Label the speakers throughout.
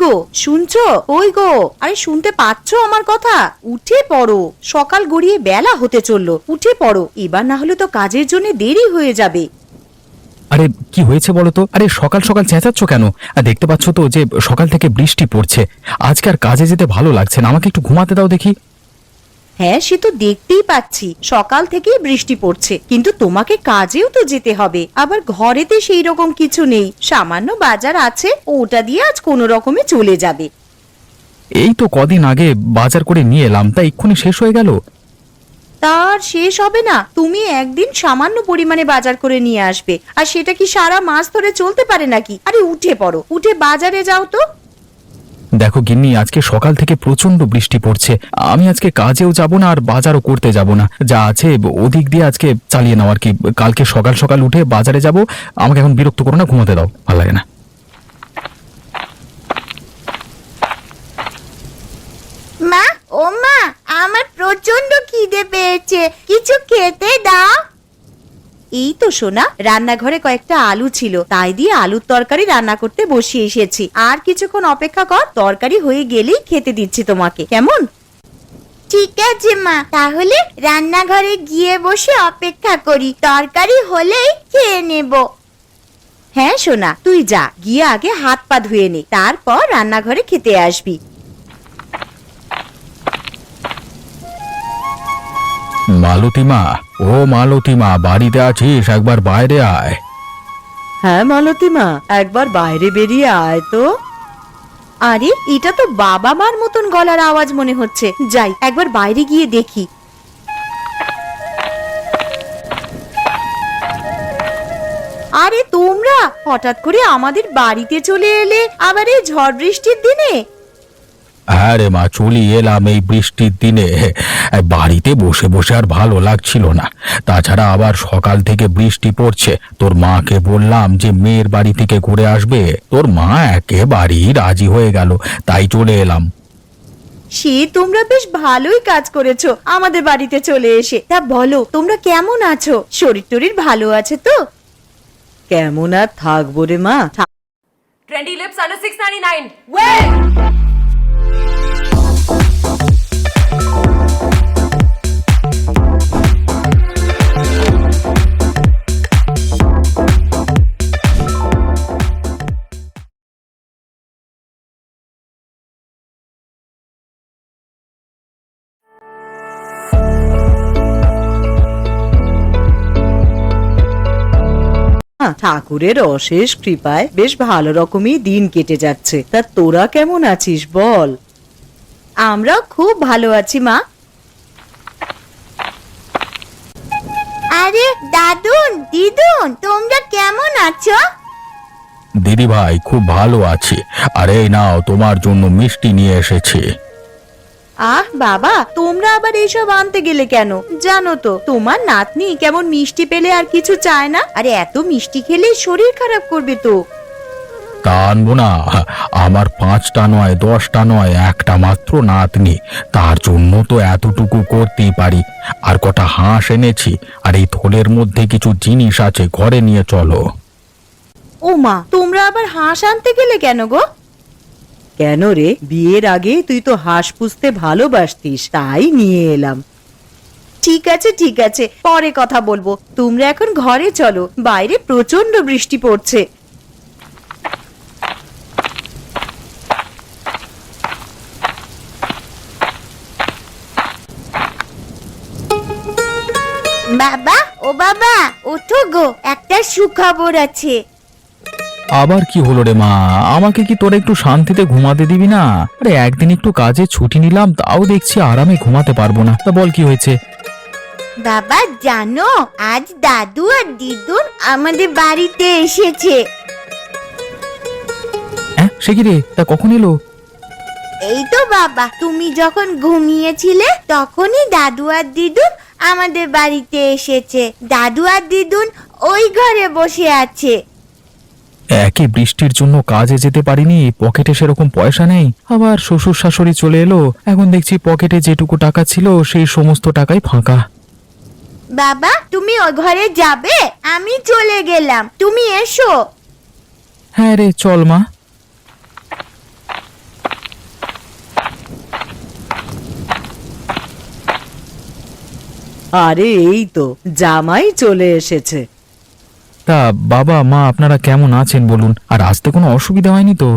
Speaker 1: গো শুনছো? ওই গো, আরে শুনতে পাচ্ছো আমার কথা? উঠে পড়ো, সকাল গড়িয়ে বেলা হতে চললো, উঠে পড়ো, এবার না হলে তো কাজের জন্য দেরি হয়ে যাবে।
Speaker 2: আরে কি হয়েছে বলো তো? আরে সকাল সকাল চেঁচাচ্ছ কেন? দেখতে পাচ্ছ তো যে সকাল থেকে বৃষ্টি পড়ছে। আজকে আর কাজে যেতে ভালো লাগছে না, আমাকে একটু ঘুমাতে দাও দেখি।
Speaker 1: হ্যাঁ, সে তো দেখতেই পাচ্ছি, সকাল থেকেই বৃষ্টি পড়ছে, কিন্তু তোমাকে কাজেও তো যেতে হবে। আবার ঘরেতে সেই রকম কিছু নেই, সামান্য বাজার আছে, ওটা দিয়ে আজ কোনো রকমে চলে যাবে।
Speaker 2: এই তো কদিন আগে বাজার করে নিয়ে এলাম, তা এক্ষুনি শেষ হয়ে গেল।
Speaker 1: তার শেষ হবে না? তুমি একদিন সামান্য পরিমাণে বাজার করে নিয়ে আসবে, আর সেটা কি সারা মাস ধরে চলতে পারে নাকি? আরে উঠে পড়ো, উঠে বাজারে যাও তো।
Speaker 2: দেখো গিন্নি, আজকে সকাল থেকে প্রচন্ড বৃষ্টি পড়ছে, আমি আজকে কাজেও যাব না আর বাজারও করতে যাব না, যা আছে ওদিক দিয়ে আজকে চালিয়ে নাও আর কি। কালকে সকাল সকাল উঠে বাজারে যাব। আমাকে এখন বিরক্ত করো না, ঘুমোতে দাও, ভালো লাগে না।
Speaker 1: মা, ও মা, আমার প্রচন্ড খিদে পেয়েছে, কিছু খেতে দাও। এই তো সোনা, রান্নাঘরে কয়েকটা আলু ছিল, তাই দিয়ে আলুর তরকারি রান্না করতে বসিয়ে এসেছি। আর কিছুক্ষণ অপেক্ষা কর, তরকারি হয়ে গেলেই খেতে দিচ্ছি তোমাকে, কেমন? ঠিক আছে মা, তাহলে রান্নাঘরে গিয়ে বসে অপেক্ষা করি, তরকারি হলেই খেয়ে নেব। হ্যাঁ সোনা, তুই যা, গিয়ে আগে হাত পা ধুয়ে নে, তারপর রান্নাঘরে খেতে আসবি।
Speaker 2: মালতীমা, ও মালতীমা, বাড়িতে আছিস? একবার বাইরে আয়।
Speaker 1: হ্যাঁ মালতীমা, একবার বাইরে বেরিয়ে আয় তো। আরে এটা তো বাবা মার মতন গলার আওয়াজ মনে হচ্ছে, যাই একবার বাইরে গিয়ে দেখি। আরে তোমরা হঠাৎ করে আমাদের বাড়িতে চলে এলে, আবার এই ঝড় বৃষ্টির দিনে?
Speaker 2: হ্যাঁ রে মা, চলি এলাম এই বৃষ্টির দিনে। বাড়িতে বসে বসে আর ভালো লাগছিল না, তাছাড়া আবার সকাল থেকে বৃষ্টি পড়ছে। তোর মাকে বললাম যে মেয়ের বাড়ি থেকে ঘুরে আসবে, তোর মা একেবারেই রাজি হয়ে গেল, তাই চলে এলাম।
Speaker 1: সে তোমরা বেশ ভালোই কাজ করেছো আমাদের বাড়িতে চলে এসে। তা বলো, তোমরা কেমন আছো? শরীর টরীর ভালো আছে তো? কেমন আর থাকবো রে মা।
Speaker 3: Trendy lips under 699. Wait!
Speaker 1: ঠাকুরের অশেষ কৃপায় বেশ ভালো রকমই দিন কেটে যাচ্ছে। তা তোরা কেমন আছিস বল? আমরা খুব ভালো আছি মা। আরে দাদুন, দিদুন, তোমরা কেমন আছো?
Speaker 2: দিদি ভাই, খুব ভালো আছি। আর এই নাও, তোমার জন্য মিষ্টি নিয়ে এসেছি।
Speaker 1: আহ বাবা, তোমরা আবার এইসব আনতে গেলে কেন? জানো তো তোমার নাতনি কেমন মিষ্টি পেলে আর কিছু চায় না, আরে এত মিষ্টি খেলে শরীর খারাপ করবে তো।
Speaker 2: তা আনবো না? আমার 5টা নয়, 10টা নয়, একটা মাত্র নাতনি, তার জন্য তো এতটুকু করতেই পারি। আর কটা হাঁস এনেছি, আর এই থলের মধ্যে কিছু জিনিস আছে, ঘরে নিয়ে চলো।
Speaker 1: ও মা, তোমরা আবার হাঁস আনতে গেলে কেন গো? কেন রে, বিয়ের আগে তুই তো হাঁস পুষতে ভালোবাসতিস, তাই নিয়ে এলাম। ঠিক আছে ঠিক আছে, পরে কথা বলবো, তোমরা এখন ঘরে চলো, বাইরে প্রচন্ড বৃষ্টি পড়ছে। বাবা, ও বাবা, ওঠো গো, একটা সুখবর আছে।
Speaker 2: আবার কি হলো রে মা? আমাকে কি তোরা একটু শান্তিতে ঘুমাতে দিবি না? আরে একদিন একটু কাজে ছুটি নিলাম, তাও দেখছি আরামে ঘুমাতে পারবো না। তা বল কি হয়েছে?
Speaker 1: বাবা জানো, আজ দাদু আর দিদুন আমাদের বাড়িতে এসেছে।
Speaker 2: হ্যাঁ, সে কি রে? তা কখন এলো?
Speaker 1: এই তো বাবা, তুমি যখন ঘুমিয়েছিলে তখনই দাদু আর দিদুন আমাদের বাড়িতে এসেছে। দাদু আর দিদুন ওই ঘরে বসে আছে।
Speaker 2: একে বৃষ্টির জন্য কাজে যেতে পারিনি, পকেটে সেরকম পয়সা নেই, আবার শ্বশুর শাশুড়ি চলে এলো, এখন দেখছি পকেটে যেটুকু টাকা ছিল সেই সমস্ত টাকাই ফাঁকা।
Speaker 1: বাবা, তুমি ওই ঘরে যাবে? আমি চলে গেলাম, তুমি এসো।
Speaker 2: হ্যাঁ রে, চল মা।
Speaker 1: আরে এই তো জামাই চলে এসেছে।
Speaker 2: তা বাবা মা আপনারা কেমন আছেন বলুন, আর আসতে কোনো অসুবিধা হয়নি তো?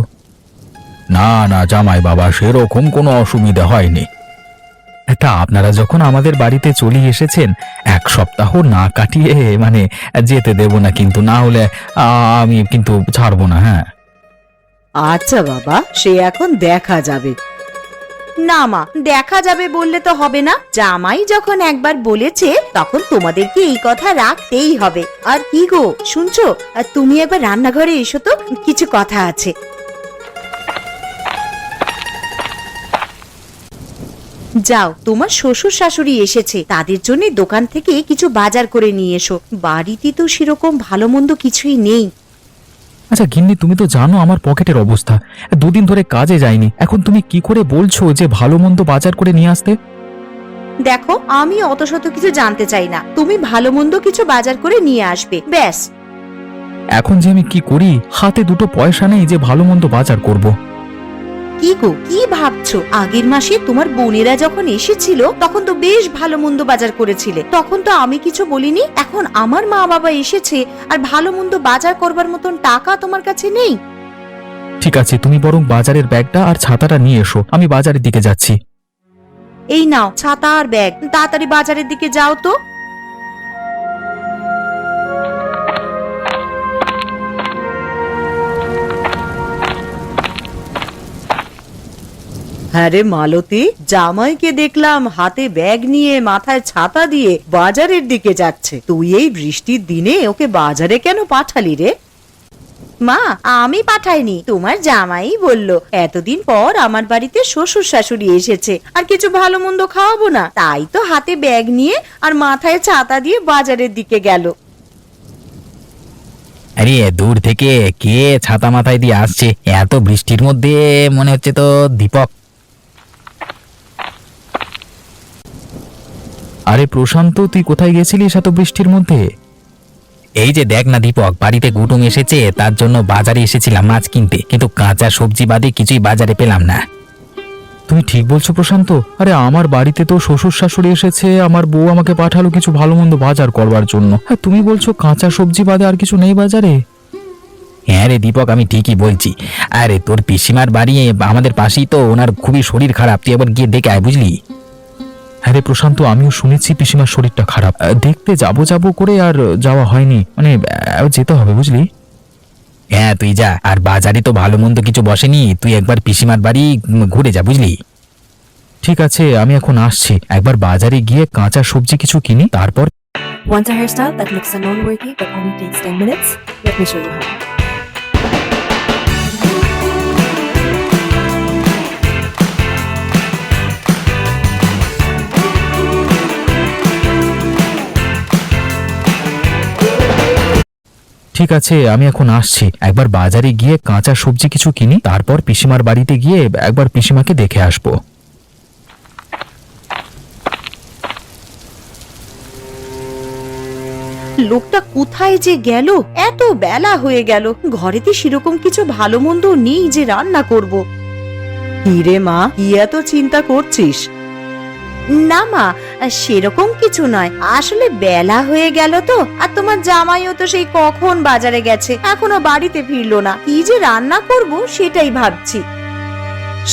Speaker 2: না না জামাই বাবা, সেরকম কোনো অসুবিধা হয়নি। তা আপনারা যখন আমাদের বাড়িতে চলে এসেছেন, এক সপ্তাহ না কাটিয়ে যেতে দেব না, কিন্তু না হলে আমি কিন্তু ছাড়বো না। হ্যাঁ
Speaker 1: আচ্ছা বাবা, সে এখন দেখা যাবে। না মা, দেখা যাবে বললে তো হবে না। জামাই যখন একবার বলেছে তখন তোমাদেরকে এই কথা রাখতেই হবে। আর কি গো শুনছো, আর তুমি একবার রান্নাঘরে এসো তো, কিছু কথা আছে। যাও, তোমার শ্বশুর শাশুড়ি এসেছে, তাদের জন্য দোকান থেকে কিছু বাজার করে নিয়ে এসো। বাড়িতে তো সেরকম ভালো মন্দ কিছুই নেই।
Speaker 2: আচ্ছা গিন্নি, তুমি তো জানো আমার পকেটের অবস্থা, দুদিন ধরে কাজে যাইনি। এখন তুমি কি করে বলছো যে ভালো মন্দ বাজার করে নিয়ে আসতে?
Speaker 1: দেখো, আমি অত শত কিছু জানতে চাই না, তুমি ভালো মন্দ কিছু বাজার করে নিয়ে আসবে, ব্যাস।
Speaker 2: এখন যে আমি কি করি, হাতে দুটো পয়সা নেই যে ভালো মন্দ বাজার করব।
Speaker 1: কি গো, কি ভাবছো? আগের মাসে তোমার বোনেরা যখন এসেছিল তখন তো বেশ ভালো মন্দ বাজার করেছিলে, তখন তো আমি কিছু বলিনি। এখন আমার মা বাবা এসেছে আর ভালো মন্দ বাজার করবার মতন টাকা তোমার কাছে নেই।
Speaker 2: ঠিক আছে, তুমি বরং বাজারের ব্যাগটা আর ছাতাটা নিয়ে এসো, আমি বাজারের দিকে যাচ্ছি।
Speaker 1: এই নাও ছাতা আর ব্যাগ, তাড়াতাড়ি বাজারের দিকে যাও তো। হ্যাঁ রে মালতী, জামাইকে দেখলাম হাতে ব্যাগ নিয়ে মাথায় ছাতা দিয়ে বাজারের দিকে যাচ্ছে। তুই এই বৃষ্টির দিনে ওকে বাজারে কেন পাঠালি রে? মা, আমি পাঠাইনি, তোমার জামাই বলল এতদিন পর আমার বাড়িতে শ্বশুর শাশুড়ি এসেছে, আর কিছু ভালো মন্দ খাওয়াবো না, তাই তো হাতে ব্যাগ নিয়ে আর মাথায় ছাতা দিয়ে বাজারের দিকে গেল।
Speaker 2: আরে দূর থেকে কে ছাতা মাথায় দিয়ে আসছে এত বৃষ্টির মধ্যে? মনে হচ্ছে তো দীপক। আরে প্রশান্ত, তুই কোথায় গেছিলিস এত বৃষ্টির মধ্যে? এই যে দেখ না দীপক, বাড়িতে কুটুম এসেছে, তার জন্য বাজারে এসেছিলাম মাছ কিনতে, কিন্তু কাঁচা সবজি বাদে কিছুই বাজারে পেলাম না। তুমি ঠিক বলছো প্রশান্ত। আরে আমার বাড়িতে তো শ্বশুর শাশুড়ি এসেছে, আমার বউ আমাকে পাঠালো কিছু ভালো মন্দ বাজার করবার জন্য, হ্যাঁ তুমি বলছো কাঁচা সবজি বাদে আর কিছু নেই বাজারে? হ্যাঁ রে দীপক, আমি ঠিকই বলছি। আরে তোর পিসিমার বাড়ি আমাদের পাশেই তো, ওনার খুবই শরীর খারাপ, তুই একবার গিয়ে দেখে আয়, বুঝলি? হ্যাঁ রে প্রশান্ত, আমিও শুনেছি পিসিমার শরীরটা খারাপ। দেখতে যাবো করে আর যাওয়া হয়নি, যেতে হবে বুঝলি। হ্যাঁ তুই যা, আর বাজারে তো ভালো মন্দ কিছু বসেনি, তুই একবার পিসিমার বাড়ি ঘুরে যা, বুঝলি? ঠিক আছে, আমি এখন আসছি, একবার বাজারে গিয়ে কাঁচা সবজি কিছু কিনি, তারপর।
Speaker 4: Want a hairstyle that looks a non-worky but only takes 10 minutes? Let me show you how.
Speaker 2: ঠিক আছে, আমি এখন আসছি, একবার বাজারে গিয়ে কাঁচা সবজি কিছু কিনি, তারপর পিসিমার বাড়িতে গিয়ে একবার পিসিমাকে দেখে আসবো।
Speaker 1: লোকটা কোথায় যে গেল? এত বেলা হয়ে গেল, ঘরেতে সেরকম কিছু ভালো মন্দ নেই যে রান্না করব। হিরে মা, কি এত চিন্তা করছিস? না মা, সেরকম কিছু নয়, আসলে বেলা হয়ে গেল তো, আর তোমার জামাইও তো সেই কখন বাজারে গেছে, এখনো বাড়িতে ফিরলো না, কি যে রান্না করব সেটাই ভাবছি।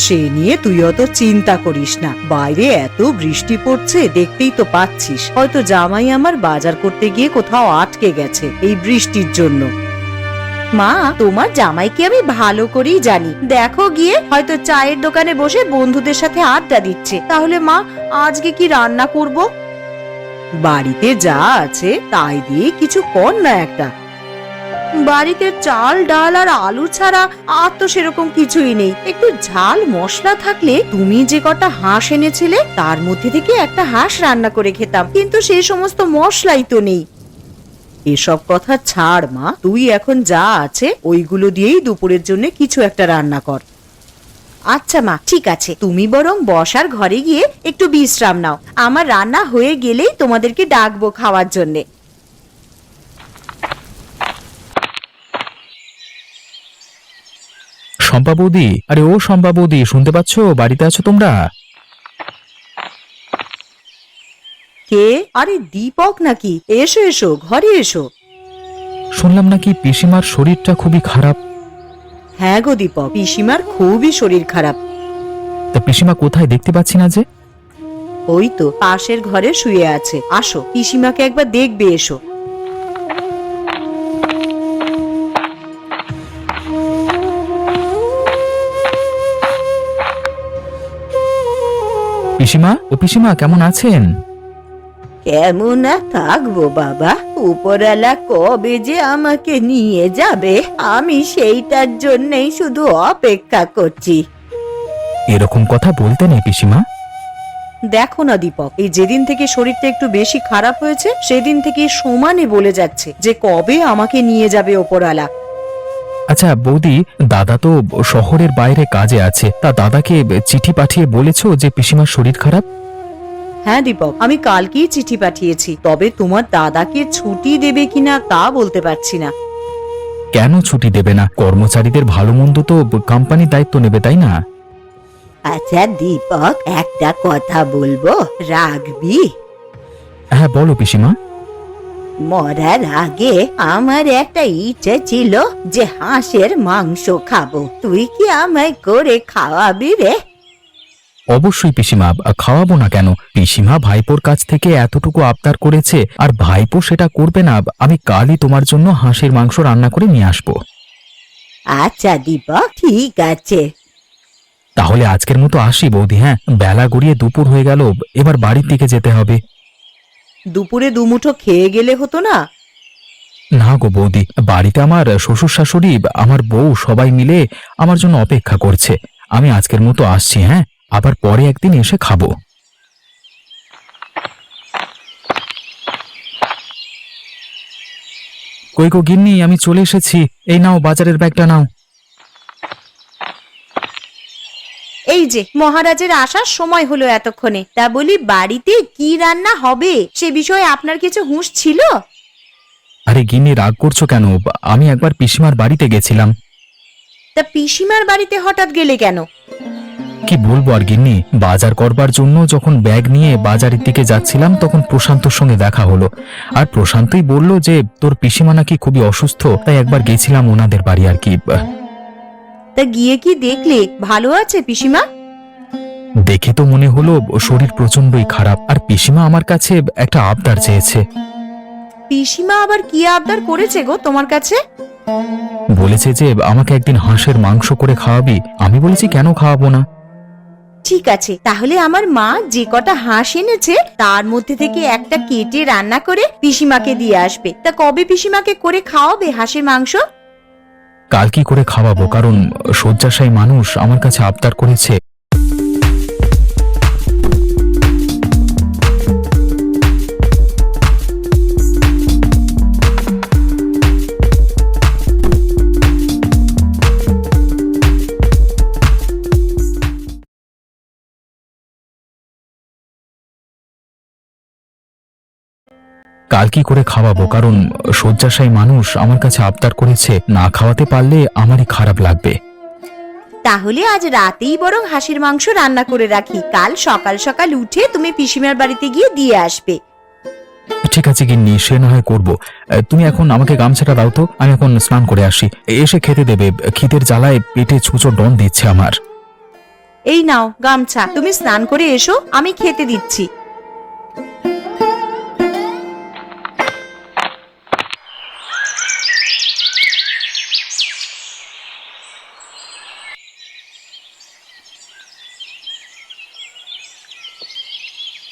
Speaker 1: সে নিয়ে তুই অত চিন্তা করিস না, বাইরে এত বৃষ্টি পড়ছে দেখতেই তো পাচ্ছিস, হয়তো জামাই আমার বাজার করতে গিয়ে কোথাও আটকে গেছে এই বৃষ্টির জন্য। মা, তোমার জামাইকে আমি ভালো করেই জানি, দেখো গিয়ে হয়তো চায়ের দোকানে বসে বন্ধুদের সাথে আড্ডা দিচ্ছে। তাহলে মা, আজকে কি রান্না করব? বাড়িতে যা আছে তাই দিয়ে কিছু কর না একটা। বাড়িতে চাল ডাল আর আলু ছাড়া আর তো সেরকম কিছুই নেই, একটু ঝাল মশলা থাকলে, তুমি যে কটা হাঁস এনেছিলে তার মধ্যে থেকে একটা হাঁস রান্না করে খেতাম, কিন্তু সেই সমস্ত মশলাই তো নেই। এসব কথা ছাড় মা, তুই এখন যা আছে ওইগুলো দিয়েই দুপুরের জন্য কিছু একটা রান্না কর। আচ্ছা মা, ঠিক আছে, তুমি বরং বসার ঘরে গিয়ে একটু বিশ্রাম নাও, আমার রান্না হয়ে গেলেই তোমাদেরকে ডাকবো খাওয়ার জন্যে।
Speaker 2: শম্পা বৌদি, আরে ও শম্পা বৌদি, শুনতে পাচ্ছো? বাড়িতে আছো তোমরা?
Speaker 1: কে? আরে দীপক নাকি? এসো এসো, ঘরে এসো।
Speaker 2: শুনলাম নাকি পিসিমার শরীরটা খুবই খারাপ।
Speaker 1: হ্যাঁ গো দীপক, পিসিমার খুবই শরীর খারাপ।
Speaker 2: তা পিসিমা কোথায়, দেখতে পাচ্ছি না যে?
Speaker 1: ওই তো পাশের ঘরে শুয়ে আছে, আসো পিসিমাকে একবার দেখবে এসো।
Speaker 2: পিসিমা, ও পিসিমা কেমন আছেন?
Speaker 1: কেমন আর থাকবো বাবা, উপরওয়ালা কবে যে আমাকে নিয়ে যাবে আমি সেইটার জন্যই শুধু অপেক্ষা করছি।
Speaker 2: এরকম কথা বলতে নেই পিসিমা।
Speaker 1: দেখো না দীপক, এই যেদিন থেকে শরীরটা একটু বেশি খারাপ হয়েছে সেদিন থেকে সমানে বলে যাচ্ছে যে কবে আমাকে নিয়ে যাবে ওপরওয়ালা।
Speaker 2: আচ্ছা বৌদি, দাদা তো শহরের বাইরে কাজে আছে, তা দাদাকে চিঠি পাঠিয়ে বলেছো যে পিসিমার শরীর খারাপ?
Speaker 1: হ্যাঁ দীপক, আমি কালকেই চিঠি পাঠিয়েছি, তবে তোমার দাদাকে ছুটি দেবে কিনা তা বলতে পারছি না।
Speaker 2: কেন ছুটি দেবে না? কর্মচারীদের ভালো মন্দ তো কোম্পানি দায়িত্ব নেবে, তাই না?
Speaker 1: আচ্ছা দীপক, একটা কথা বলবো, রাখবি?
Speaker 2: হ্যাঁ বলো পিসিমা।
Speaker 1: মরার আগে আমার একটা ইচ্ছে ছিল যে হাঁসের মাংস খাবো, তুই কি আমায় করে খাওয়াবি রে?
Speaker 2: অবশ্যই পিসিমা, খাওয়াবো না কেন? পিসিমা ভাইপোর কাছ থেকে এতটুকু আবদার করেছে, আর ভাইপো সেটা করবে না? আমি কালই তোমার জন্য হাঁসের মাংস রান্না করে নিয়ে আসবো।
Speaker 1: আচ্ছা দীপক, ঠিক আছে।
Speaker 2: তাহলে আজকের মতো আসি বৌদি। হ্যাঁ, বেলা গড়িয়ে দুপুর হয়ে গেল, এবার বাড়ির দিকে যেতে হবে।
Speaker 1: দুপুরে দুমুঠো খেয়ে গেলে হতো না?
Speaker 2: না গো বৌদি, বাড়িতে আমার শ্বশুর শাশুড়ি, আমার বউ সবাই মিলে আমার জন্য অপেক্ষা করছে। আমি আজকের মতো আসছি, হ্যাঁ, আবার পরে একদিন এসে খাবো। কই গো গিন্নি, আমি চলে এসেছি। এই নাও বাজারের ব্যাগটা নাও।
Speaker 1: এই যে মহারাজের আসার সময় হলো এতক্ষণে, তা বলি বাড়িতে কি রান্না হবে সে বিষয়ে আপনার কিছু হুঁশ ছিল?
Speaker 2: আরে গিন্নি, রাগ করছো কেন? আমি একবার পিসিমার বাড়িতে গেছিলাম।
Speaker 1: তা পিসিমার বাড়িতে হঠাৎ গেলে কেন?
Speaker 2: কি বলবো আর গিন্নি, বাজার করবার জন্য যখন ব্যাগ নিয়ে বাজারের দিকে যাচ্ছিলাম তখন প্রশান্তর সঙ্গে দেখা হলো। আর প্রশান্তই বলল যে তোর পিসিমা নাকি খুবই অসুস্থ, তাই একবার গেছিলাম ওনাদের বাড়ি আর কি।
Speaker 1: তা গিয়ে কি দেখলে ভালো আছে পিসিমা?
Speaker 2: দেখে তো মনে হলো শরীর প্রচন্ডই খারাপ, আর পিসিমা আমার কাছে একটা আবদার চেয়েছে।
Speaker 1: পিসিমা আবার কি আবদার করেছে গো তোমার কাছে?
Speaker 2: বলেছে যে আমাকে একদিন হাঁসের মাংস করে খাওয়াবি। আমি বলেছি কেন খাওয়াবো না।
Speaker 1: ঠিক আছে, তাহলে আমার মা যে কটা হাঁস এনেছে তার মধ্যে থেকে একটা কেটে রান্না করে পিসিমাকে দিয়ে আসবে। তা কবে পিসিমাকে করে খাওয়াবে হাঁসের মাংস?
Speaker 2: কাল কি করে খাওয়াবো, কারণ শয্যাশায়ী মানুষ আমার কাছে আবদার করেছে। কাল কি করে খাওয়াবো, কারণ শয্যাশায়ী মানুষ আমার কাছে আবদার করেছে। না খাওয়াতে পারলে আমারই খারাপ লাগবে।
Speaker 1: তাহলে আজ রাতেই বরং হাঁসের মাংস রান্না করে রাখি, কাল সকাল সকাল উঠে তুমি পিসিমার বাড়িতে গিয়ে দিয়ে আসবে।
Speaker 2: ঠিক আছে গিন্নি, সে না হয় করবো। তুমি এখন আমাকে গামছাটা দাও তো, আমি এখন স্নান করে আসি। এসে খেতে দেবে, খিদের জ্বালায় পেটে ছুঁচো ডন দিচ্ছে আমার।
Speaker 1: এই নাও গামছা, তুমি স্নান করে এসো, আমি খেতে দিচ্ছি।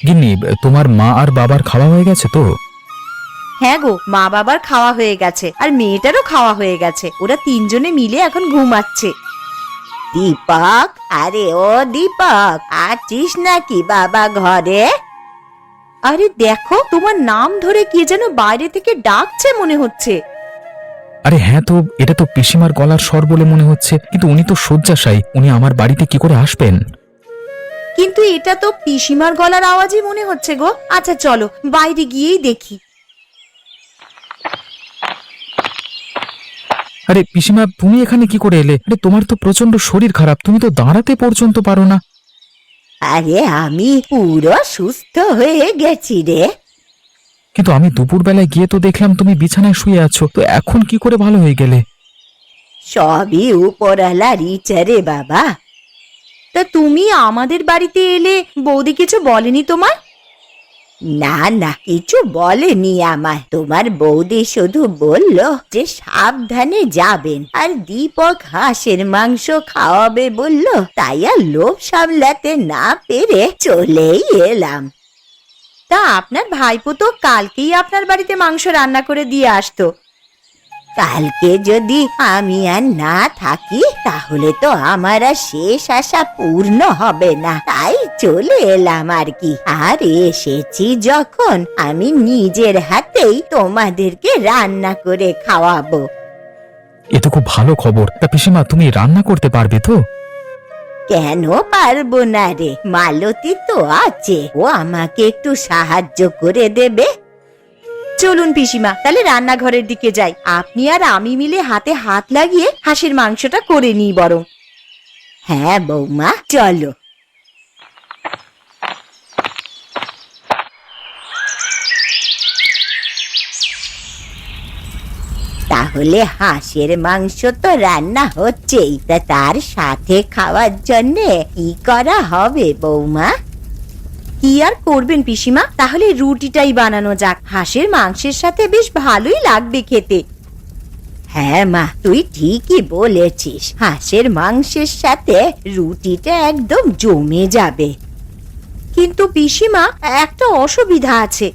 Speaker 2: গিন্নি, তোমার মা আর বাবার খাওয়া হয়ে গেছে তো?
Speaker 1: হ্যাঁ গো, মা বাবার খাওয়া হয়ে গেছে, আর মেয়েটারও খাওয়া হয়ে গেছে। ওরা তিনজনে মিলে এখন ঘুমাচ্ছে। দীপক, আরে ও দীপক, আছিস নাকি বাবা ঘরে? আরে দেখো, তোমার নাম ধরে কে যেন বাইরে থেকে ডাকছে মনে হচ্ছে।
Speaker 2: আরে হ্যাঁ তো, এটা তো পিসিমার গলার স্বর বলে মনে হচ্ছে, কিন্তু উনি তো শয্যাশায়ী, উনি আমার বাড়িতে কি করে আসবেন?
Speaker 1: কিন্তু এটা তো পিসিমার গলার আওয়াজই মনে হচ্ছে গো। আচ্ছা চলো বাইরে গিয়েই দেখি।
Speaker 2: আরে পিসিমা, তুমি এখানে কি করে এলে? আরে তোমার তো প্রচন্ড শরীর খারাপ, তুমি তো দাঁড়াতে পর্যন্ত পারো না।
Speaker 1: আরে আমি পুরো সুস্থ হয়ে গেছি রে।
Speaker 2: কিন্তু আমি দুপুরবেলায় গিয়ে তো দেখলাম তুমি বিছানায় শুয়ে আছো, তো এখন কি করে ভালো হয়ে গেলে?
Speaker 1: সবই উপরওয়ালার ইচ্ছা রে বাবা। তা তুমি আমাদের বাড়িতে এলে বৌদি কিছু বলেনি তোমার? না না, কিছু বলেনি আমায়। তোমার বৌদি শুধু বলল যে সাবধানে যাবেন, আর দীপক হাঁসের মাংস খাওয়াবে বলল, তাই আর লোভ সামলাতে না পেরে চলেই এলাম। তা আপনার ভাইপো তো কালকেই আপনার বাড়িতে মাংস রান্না করে দিয়ে আসতো। কালকে যদি আমি আর না থাকি তাহলে তো আমার আর শেষ আশা পূর্ণ হবে না, তাই চলে এলাম আর কি। আর এসেছি যখন, আমি নিজের হাতেই তোমাদেরকে রান্না করে খাওয়াবো।
Speaker 2: এ তো খুব ভালো খবর। তা পিসিমা, তুমি রান্না করতে পারবে তো?
Speaker 1: কেন পারবো না রে, মালতী তো আছে, ও আমাকে একটু সাহায্য করে দেবে। চলুন পিসিমা, তাহলে রান্নাঘরের দিকে যাই। আপনি আর আমি মিলে হাতে হাত লাগিয়ে হাঁসের মাংসটা করে নিই বরং। হ্যাঁ বৌমা, চলো। তাহলে হাঁসের মাংস তো রান্না হচ্ছেই, তা তার সাথে খাওয়ার জন্যে কি করা হবে বৌমা? কি আর করবেন পিসিমা, তাহলে রুটিটাই বানানো যাক। হাঁসের মাংসের সাথে বেশ ভালোই লাগবে খেতে। হ্যাঁ মা, তুই ঠিকই বলেছিস, হাঁসের মাংসের সাথে রুটিটা একদম জমে যাবে। কিন্তু পিসিমা, একটা অসুবিধা আছে।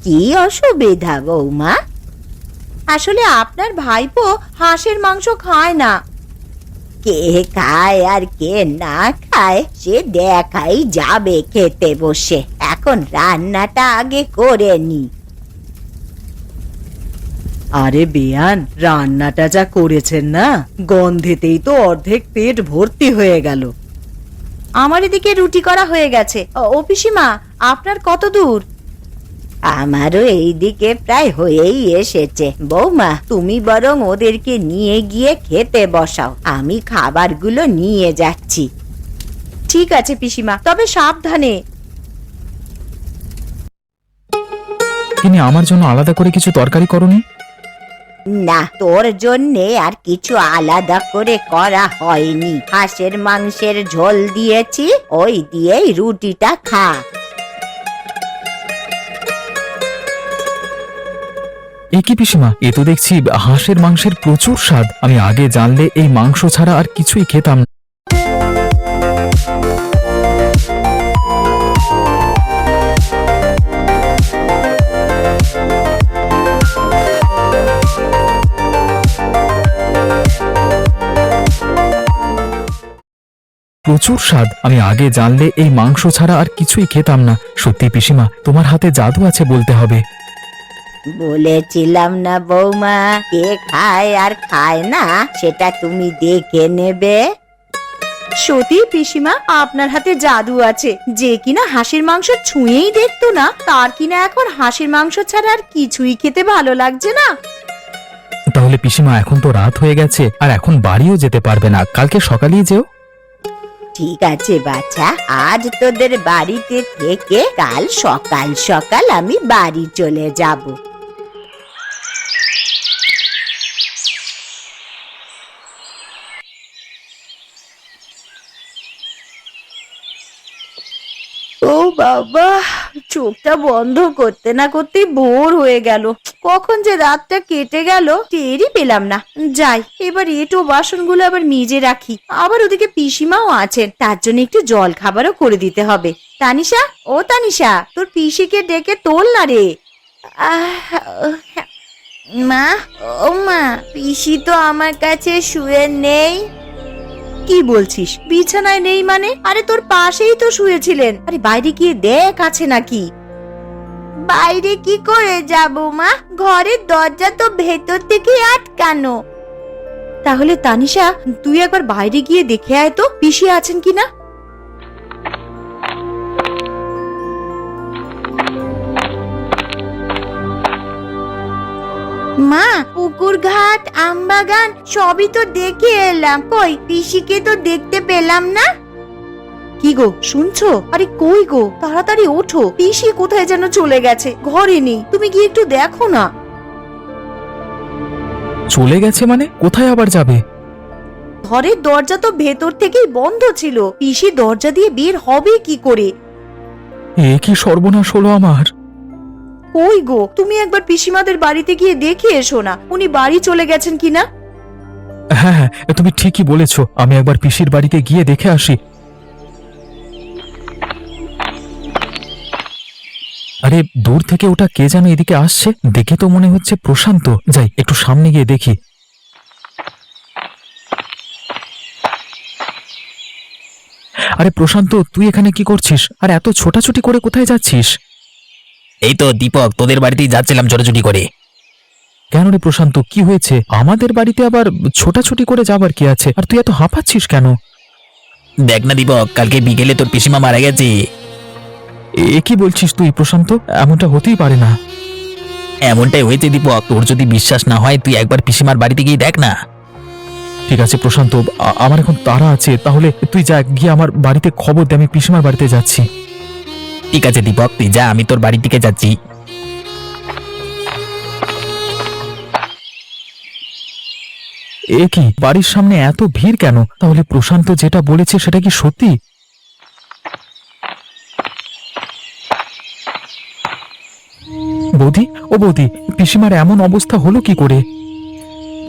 Speaker 1: কি অসুবিধা বৌমা? আসলে আপনার ভাইপো হাঁসের মাংস খায় না। কে খায় আর কে না খায় সে দেখাই যাবে খেতে বসে। এখন রান্নাটা আগে করে নি।
Speaker 5: আরে বেয়ান, রান্নাটা যা করেছেন না, গন্ধেতেই তো অর্ধেক পেট ভর্তি হয়ে গেল।
Speaker 1: আমার এদিকে রুটি করা হয়ে গেছে। ও পিসিমা, আপনার কত দূর? আমারও এইদিকে প্রায় হয়েই এসেছে। বৌমা, তুমি বরং ওদেরকে নিয়ে গিয়ে খেতে বসাও, আমি খাবারগুলো নিয়ে যাচ্ছি। ঠিক আছে পিসিমা, তবে সাবধানে।
Speaker 2: তিনি আমার জন্য আলাদা করে কিছু তরকারি করনি?
Speaker 1: না, তোর জন্যে আর কিছু আলাদা করে করা হয়নি। হাঁসের মাংসের ঝোল দিয়েছি, ওই দিয়েই রুটিটা খা।
Speaker 2: এ কি পিসিমা, এ তো দেখছি হাঁসের মাংসের প্রচুর স্বাদ। আমি আগে জানলে এই মাংস ছাড়া আর কিছুই খেতাম না। প্রচুর স্বাদ। আমি আগে জানলে এই মাংস ছাড়া আর কিছুই খেতাম না। সত্যি পিসিমা, তোমার হাতে জাদু আছে বলতে হবে।
Speaker 1: বলেছিলাম না বৌমা, কে খায় আর খায় না সেটা তুমি দেখে নেবে। সত্যি পিসিমা, আপনার হাতে জাদু আছে। যে কিনা হাঁসের মাংস ছুঁয়েই দেখতো না, তার কিনা এখন হাঁসের মাংস ছাড়া আর কিছুই খেতে ভালো লাগছে না।
Speaker 2: তাহলে পিসিমা, এখন তো রাত হয়ে গেছে, আর এখন বাড়িও যেতে পারবে না, কালকে সকালেই যেও।
Speaker 1: ঠিক আছে বাচ্চা, আজ তোদের বাড়িতে থেকে কাল সকাল সকাল আমি বাড়ি চলে যাব। ও বাবা, চোখটা বন্ধ করতে না করতেই ভোর হয়ে গেল। কখন যে রাতটা কেটে গেল টেরই পেলাম না। যাই, এবার এঁটো বাসনগুলো আবার মেজে রাখি। আবার ওদিকে পিসিমাও আছেন, তার জন্য একটু জল খাবারও করে দিতে হবে। তানিশা, ও তানিশা, তোর পিসিকে ডেকে তোল না রে। মা, ও মা, পিসি তো আমার কাছে শুয়ে নেই। কি বলছিস? বিছানায় নেই মানে? আরে তোর পাশেই তো শুয়েছিলেন। আরে বাইরে গিয়ে দেখ আছে নাকি। বাইরে কি করে যাব মা, ঘরের দরজা তো ভেতর থেকে আটকানো। তাহলে তানিশা, তুই একবার বাইরে গিয়ে দেখে আয় তো পিসি আছেন কিনা। মা, পুকুর ঘাট আমবাগান সবই তো দেখে এলাম, কই পিসিকে তো দেখতে পেলাম না। কি গো শুনছো? আরে কই গো, তাড়াতাড়ি ওঠো, পিসি কোথায় যেন চলে গেছে, ঘরে নেই, তুমি গিয়ে একটু দেখো না।
Speaker 2: চলে গেছে মানে? কোথায় আবার যাবে?
Speaker 1: ঘরের দরজা তো ভেতর থেকেই বন্ধ ছিল, পিসি দরজা দিয়ে বের হবে কি করে?
Speaker 2: এ কি সর্বনাশ হলো আমার!
Speaker 1: কই গো, তুমি একবার পিসিমাদের বাড়িতে গিয়ে দেখে এসো না, উনি বাড়ি চলে গেছেন কিনা।
Speaker 2: হ্যাঁ হ্যাঁ, তুমি ঠিকই বলেছো, আমি একবার পিসির বাড়িতে গিয়ে দেখে আসি। আরে দূর থেকে ওটা কে যেন এদিকে আসছে, দেখে তো মনে হচ্ছে প্রশান্ত। যাই একটু সামনে গিয়ে দেখি। আরে প্রশান্ত, তুই এখানে কি করছিস? আর এত ছোটাছুটি করে কোথায় যাচ্ছিস?
Speaker 6: এই তো দীপক, তোদের বাড়িতেই যাচ্ছিলাম ছোটাছুটি করে।
Speaker 2: কেন রে প্রশান্ত, কি হয়েছে? আমাদের বাড়িতে আবার ছোটাছুটি করে যাবার কি আছে? আর তুই এত হাঁপাচ্ছিস কেন?
Speaker 6: দেখ না দীপক, কালকে বিকেলে তোর পিসিমা মারা গেছে।
Speaker 2: এ কি বলছিস তুই প্রশান্ত? এমনটা হতেই পারে না।
Speaker 6: এমনটাই হয়েছে দীপক, তোর যদি বিশ্বাস না হয় তুই একবার পিসিমার বাড়িতে গিয়ে দেখ না।
Speaker 2: ঠিক আছে প্রশান্ত, আমার এখন তাড়া আছে, তাহলে তুই যা, গিয়ে আমার বাড়িতে খবর দে, আমি পিসিমার বাড়িতে যাচ্ছি।
Speaker 6: ঠিক আছে দীপক, তুই যা, আমি তোর বাড়ি থেকে যাচ্ছি।
Speaker 2: এ কি, বাড়ির সামনে এত ভিড় কেন? তাহলে প্রশান্ত যেটা বলেছে সেটা কি সত্যি? বৌদি, ও বৌদি, পিসিমার এমন অবস্থা হলো কি করে?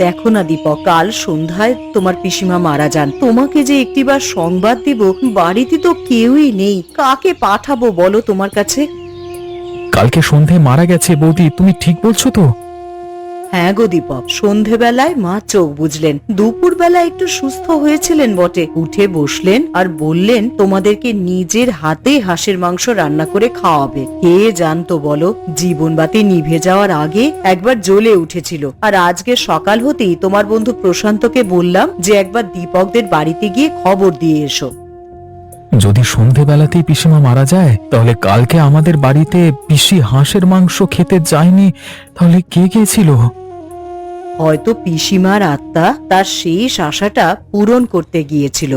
Speaker 5: দেখো না দীপক, কাল সন্ধ্যায় তোমার পিসিমা মারা যান। তোমাকে যে একটিবার সংবাদ দিব, বাড়িতে তো কেউই নেই, কাকে পাঠাবো বলো তোমার কাছে?
Speaker 2: কালকে সন্ধে মারা গেছে বৌদি, তুমি ঠিক বলছো তো?
Speaker 5: হ্যাঁ গো দীপক, সন্ধেবেলায় মা চোখ বুঝলেন, দুপুর বেলা একটু সুস্থ হয়েছিলেন বটে, উঠে বসলেন আর বললেন তোমাদেরকে নিজের হাতে হাঁসের মাংস রান্না করে খাওয়াবে। কে জানতো বলো, জীবনবাতি নিভে যাওয়ার আগে একবার জ্বলে উঠেছিল। আর আজকে সকাল হতেই তোমার বন্ধু প্রশান্তকে বললাম যে একবার দীপকদের বাড়িতে গিয়ে খবর দিয়ে এসো।
Speaker 2: যদি সন্ধেবেলাতেই পিসিমা মারা যায়, তাহলে কালকে আমাদের বাড়িতে পিসি হাঁসের মাংস খেতে যায়নি, তাহলে কে গিয়েছিল?
Speaker 5: হয়তো পিসিমার আত্মা তার শেষ আশাটা পূরণ করতে গিয়েছিল।